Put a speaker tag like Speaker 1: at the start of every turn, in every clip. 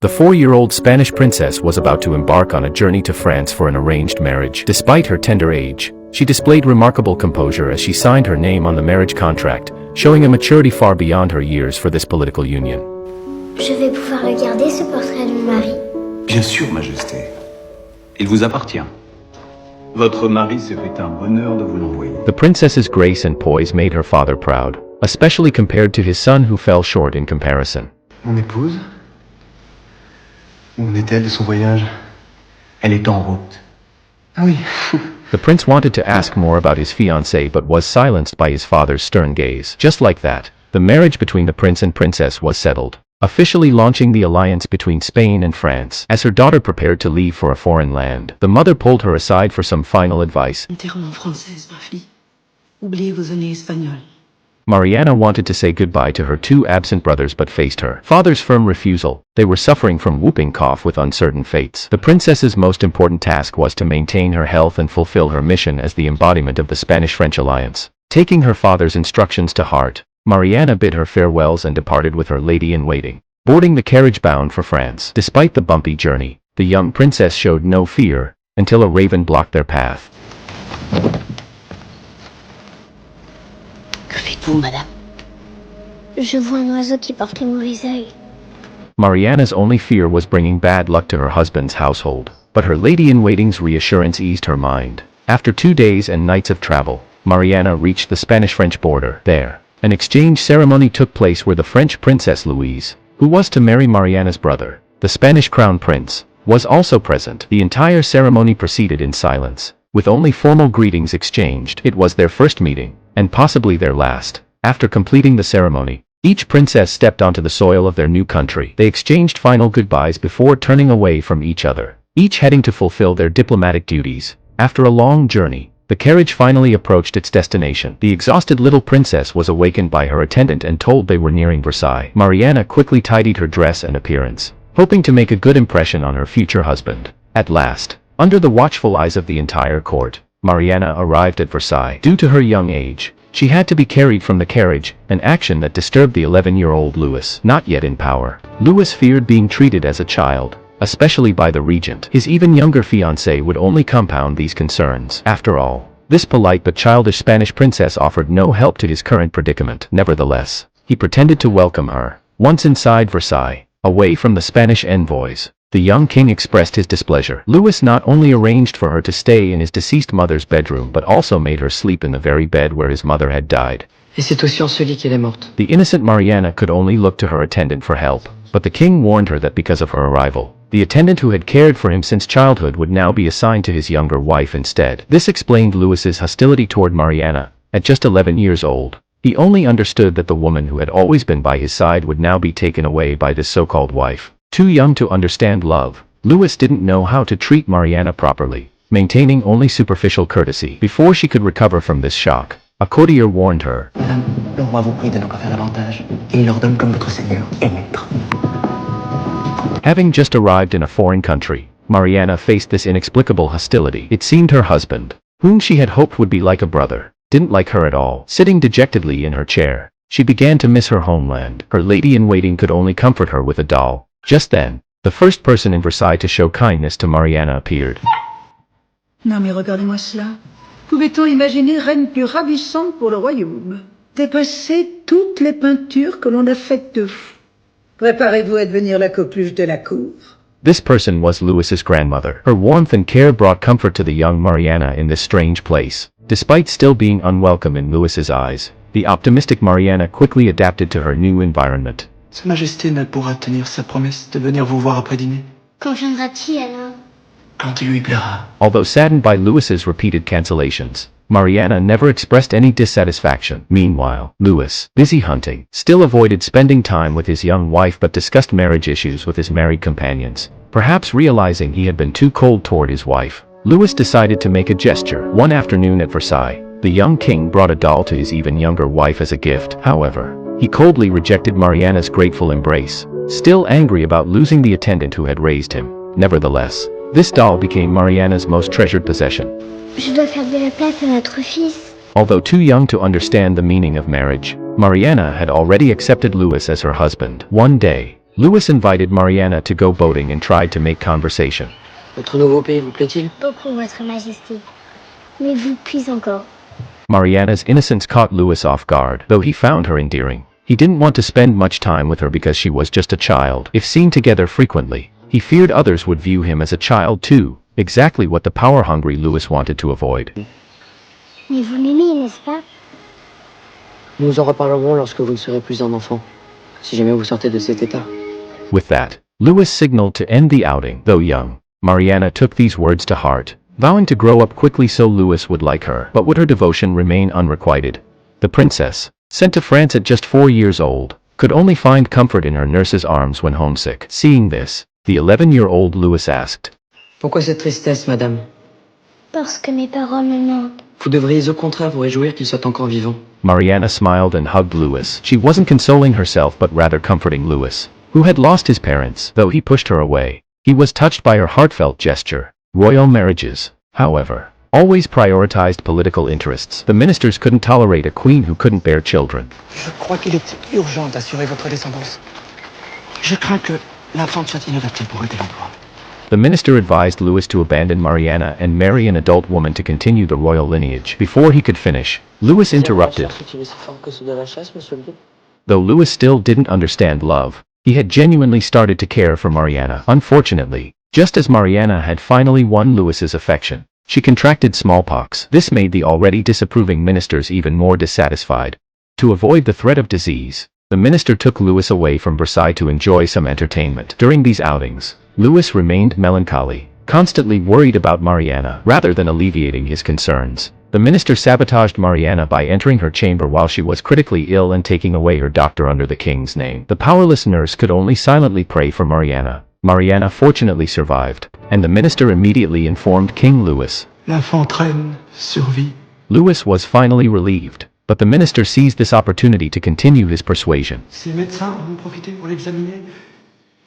Speaker 1: The 4-year-old Spanish princess was about to embark on a journey to France for an arranged marriage. Despite her tender age, she displayed remarkable composure as she signed her name on the marriage contract, showing a maturity far beyond her years for this political union.
Speaker 2: Je vais pouvoir regarder ce portrait de mon mari?
Speaker 3: Bien sûr, Majesté. Il vous appartient. Votre mari se fait un bonheur de vous l'envoyer.
Speaker 1: The princess's grace and poise made her father proud, especially compared to his son who fell short in comparison.
Speaker 4: Mon épouse? Où en est-elle de son voyage?
Speaker 3: Elle est en route.
Speaker 4: Ah oui.
Speaker 1: The prince wanted to ask more about his fiancée but was silenced by his father's stern gaze. Just like that, the marriage between the prince and princess was settled, officially launching the alliance between Spain and France. As her daughter prepared to leave for a foreign land, the mother pulled her aside for some final advice.
Speaker 5: Enterrement française, ma fille. Oubliez vos années espagnoles.
Speaker 1: Mariana wanted to say goodbye to her 2 absent brothers but faced her father's firm refusal. They were suffering from whooping cough with uncertain fates. The princess's most important task was to maintain her health and fulfill her mission as the embodiment of the Spanish-French alliance. Taking her father's instructions to heart, Mariana bid her farewells and departed with her lady-in-waiting, boarding the carriage bound for France. Despite the bumpy journey, the young princess showed no fear, until a raven blocked their path.
Speaker 5: Que faites-vous, madame?
Speaker 2: Je vois un oiseau qui porte le mauvais œil.
Speaker 1: Mariana's only fear was bringing bad luck to her husband's household, but her lady-in-waiting's reassurance eased her mind. After 2 days and nights of travel, Mariana reached the Spanish-French border. There, an exchange ceremony took place where the French Princess Louise, who was to marry Mariana's brother, the Spanish Crown Prince, was also present. The entire ceremony proceeded in silence, with only formal greetings exchanged. It was their first meeting, and possibly their last. After completing the ceremony, each princess stepped onto the soil of their new country. They exchanged final goodbyes before turning away from each other, each heading to fulfill their diplomatic duties. After a long journey, the carriage finally approached its destination. The exhausted little princess was awakened by her attendant and told they were nearing Versailles. Mariana quickly tidied her dress and appearance, hoping to make a good impression on her future husband. At last, under the watchful eyes of the entire court, Mariana arrived at Versailles. Due to her young age, she had to be carried from the carriage, an action that disturbed the 11-year-old Louis. Not yet in power, Louis feared being treated as a child, especially by the regent. His even younger fiancée would only compound these concerns. After all, this polite but childish Spanish princess offered no help to his current predicament. Nevertheless, he pretended to welcome her. Once inside Versailles, away from the Spanish envoys, the young king expressed his displeasure. Louis not only arranged for her to stay in his deceased mother's bedroom but also made her sleep in the very bed where his mother had died.
Speaker 5: Et c'est aussi en ce lit qu'elle est morte.
Speaker 1: The innocent Mariana could only look to her attendant for help, but the king warned her that because of her arrival, the attendant who had cared for him since childhood would now be assigned to his younger wife instead. This explained Louis's hostility toward Mariana. At just 11 years old, he only understood that the woman who had always been by his side would now be taken away by this so-called wife. Too young to understand love, Louis didn't know how to treat Mariana properly, maintaining only superficial courtesy. Before she could recover from this shock, a courtier warned her.
Speaker 4: Madame, le roi vous prie de ne pas faire davantage, et il ordonne comme votre seigneur et maître.
Speaker 1: Having just arrived in a foreign country, Mariana faced this inexplicable hostility. It seemed her husband, whom she had hoped would be like a brother, didn't like her at all. Sitting dejectedly in her chair, she began to miss her homeland. Her lady-in-waiting could only comfort her with a doll. Just then, the first person in Versailles to show kindness to Mariana appeared.
Speaker 6: Non mais regardez-moi cela. Pouvait-on imaginer reine plus ravissante pour le royaume? Dépasser toutes les peintures que l'on a faites de vous. Préparez-vous à devenir la coqueluche de la cour.
Speaker 1: This person was Louis's grandmother. Her warmth and care brought comfort to the young Mariana in this strange place. Despite still being unwelcome in Louis's eyes, the optimistic Mariana quickly adapted to her new environment.
Speaker 4: Sa Majesté ne pourra tenir sa promesse de venir vous voir après dîner.
Speaker 2: Quand viendra-t-il alors?
Speaker 4: Quand il lui plaira.
Speaker 1: Although saddened by Louis's repeated cancellations, Mariana never expressed any dissatisfaction. Meanwhile, Louis, busy hunting, still avoided spending time with his young wife but discussed marriage issues with his married companions. Perhaps realizing he had been too cold toward his wife, Louis decided to make a gesture. One afternoon at Versailles, the young king brought a doll to his even younger wife as a gift. However, he coldly rejected Mariana's grateful embrace, still angry about losing the attendant who had raised him. Nevertheless, this doll became Mariana's most treasured possession.
Speaker 2: Je dois faire de la place à notre fils.
Speaker 1: Although too young to understand the meaning of marriage, Mariana had already accepted Louis as her husband. One day, Louis invited Mariana to go boating and tried to make conversation.
Speaker 4: Votre nouveau pays vous plaît-il?
Speaker 2: Beaucoup, Votre Majesté. Mais vous puis encore.
Speaker 1: Mariana's innocence caught Louis off guard, though he found her endearing. He didn't want to spend much time with her because she was just a child. If seen together frequently, he feared others would view him as a child too, exactly what the power-hungry Louis wanted to avoid.
Speaker 2: Mais vous m'aimez, n'est-ce pas?
Speaker 4: Nous en reparlerons lorsque vous ne serez plus un enfant. Si jamais vous sortez de cet état.
Speaker 1: With that, Louis signaled to end the outing, though young. Mariana took these words to heart, vowing to grow up quickly so Louis would like her. But would her devotion remain unrequited? The princess, sent to France at just 4 years old, could only find comfort in her nurse's arms when homesick. Seeing this, the 11-year-old Louis asked,
Speaker 4: Pourquoi cette tristesse, madame?
Speaker 2: Parce que mes parents me manquent.
Speaker 4: Vous devriez au contraire vous réjouir qu'il soit encore vivant.
Speaker 1: Mariana smiled and hugged Louis. She wasn't consoling herself but rather comforting Louis, who had lost his parents, though he pushed her away. He was touched by her heartfelt gesture. Royal marriages, however, always prioritized political interests. The ministers couldn't tolerate a queen who couldn't bear children.
Speaker 4: Je crois qu'il est urgent d'assurer votre descendance. Je crains que l'enfant soit inadapté pour aider l'emploi.
Speaker 1: The minister advised Louis to abandon Mariana and marry an adult woman to continue the royal lineage. Before he could finish, Louis interrupted. Though Louis still didn't understand love, he had genuinely started to care for Mariana. Unfortunately, just as Mariana had finally won Louis's affection, she contracted smallpox. This made the already disapproving ministers even more dissatisfied. To avoid the threat of disease, the minister took Louis away from Versailles to enjoy some entertainment. During these outings, Louis remained melancholy, constantly worried about Mariana rather than alleviating his concerns. The minister sabotaged Mariana by entering her chamber while she was critically ill and taking away her doctor under the king's name. The powerless nurse could only silently pray for Mariana. Mariana fortunately survived, and the minister immediately informed King Louis.
Speaker 7: L'infant reine survit.
Speaker 1: Louis was finally relieved, but the minister seized this opportunity to continue his persuasion.
Speaker 7: Ces médecins en ont profité pour l'examiner.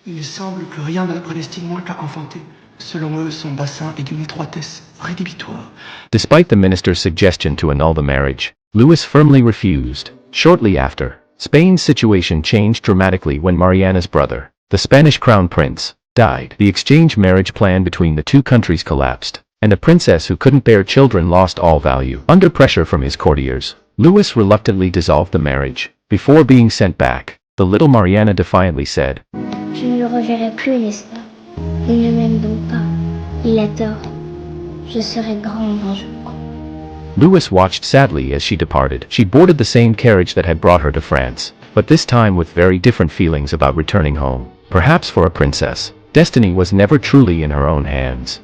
Speaker 7: Il semble que rien ne le prédestine moins qu'à enfanter. Selon eux, son bassin est d'une étroitesse rédhibitoire.
Speaker 1: Despite the minister's suggestion to annul the marriage, Louis firmly refused. Shortly after, Spain's situation changed dramatically when Mariana's brother, the Spanish crown prince, died. The exchange marriage plan between the two countries collapsed, and a princess who couldn't bear children lost all value. Under pressure from his courtiers, Louis reluctantly dissolved the marriage. Before being sent back, the little Mariana defiantly said,
Speaker 2: Je ne le reverrai plus, n'est-ce pas? Il ne m'aime donc pas. Il a tort. Je serai grand un jour.
Speaker 1: Louis watched sadly as she departed. She boarded the same carriage that had brought her to France, but this time with very different feelings about returning home. Perhaps for a princess, destiny was never truly in her own hands.